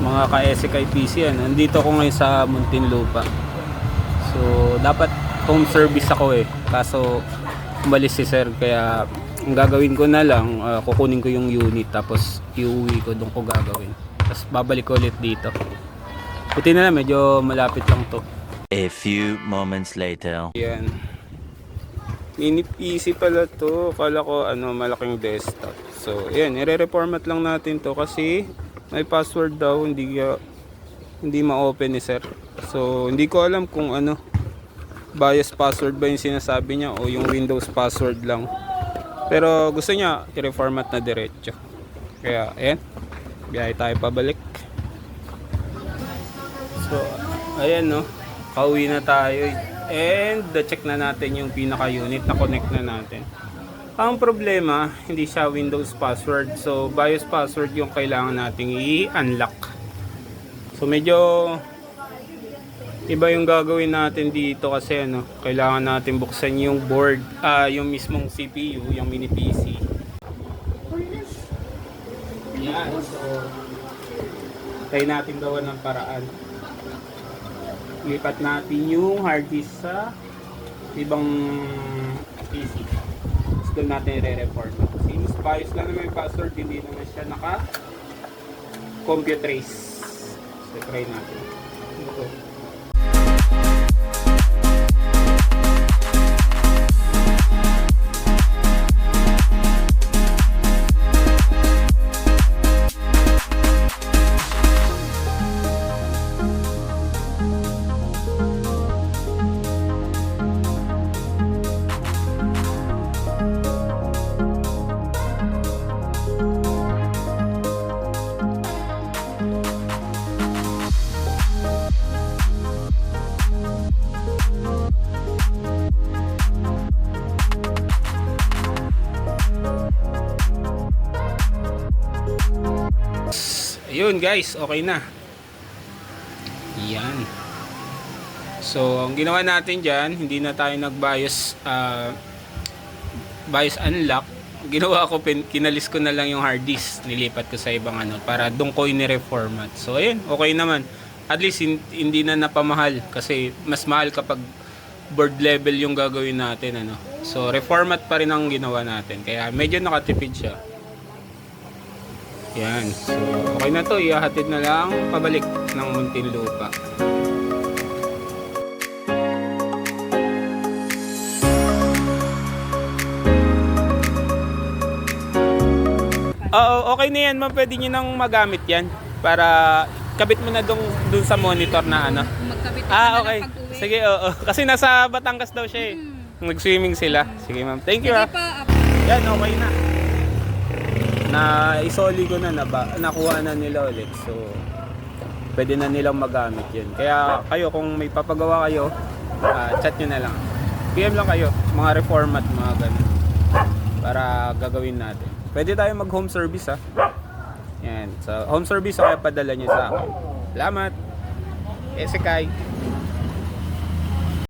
mga ka-SK PC, nandito ko ngayon sa Muntinlupa. So dapat home service ako kaso umalis si sir, kaya ang gagawin ko na lang, kukunin ko yung unit tapos iuwi ko, doon ko gagawin, tapos babalik ko ulit dito. Buti na lang medyo malapit lang to. A few moments later. Yan, mini PC pala to, kala ko malaking desktop. So yan, i-reformat lang natin to kasi may password daw, hindi ma-open ni sir. So hindi ko alam kung bias password ba yung sinasabi niya o yung Windows password lang. Pero gusto niya i-reformat na diretso. Kaya ayan, biyahe tayo pabalik. So ayan pauwi na tayo. And check na natin yung pinaka-unit na connect na natin. Ang problema, hindi siya Windows password. So BIOS password yung kailangan nating i-unlock. So medyo iba yung gagawin natin dito kasi kailangan natin buksan yung board, yung mismong CPU, yung mini PC. Yan. So try natin gawa ng paraan. Lipat natin yung hard disk sa ibang PC. Tapos doon natin i-re-report. Since BIOS lang naman yung password, hindi naman siya naka-computrace. So try natin. Ito. Ayun guys, okay na. Yan. So ang ginawa natin dyan, hindi na tayo nag-BIOS BIOS unlock. Ginawa ko, kinalis ko na lang yung hard disk, nilipat ko sa ibang para doon ko i-reformat. So ayun, okay naman. At least hindi na napamahal kasi mas mahal kapag board level yung gagawin natin So reformat pa rin ang ginawa natin, kaya medyo nakatipid siya. Yan. So okay na to, ihahatid na lang pabalik ng Muntinlupa. Oo, okay na yan ma'am, pwede nyo nang magamit yan para kabit mo na dun sa monitor na Magkabit okay. Sige, oo. Kasi nasa Batangas daw siya Nag-swimming sila. Sige ma'am, thank you. Yan, okay na. Na-isoli ko na, nakuha na nila ulit. So pwede na nilang magamit yun. Kaya kayo, kung may papagawa kayo, chat nyo na lang. PM lang kayo, mga reformat, mga ganun, para gagawin natin. Pwede tayo mag home service Yan. So home service kaya padala nyo sa akin. Salamat. SK.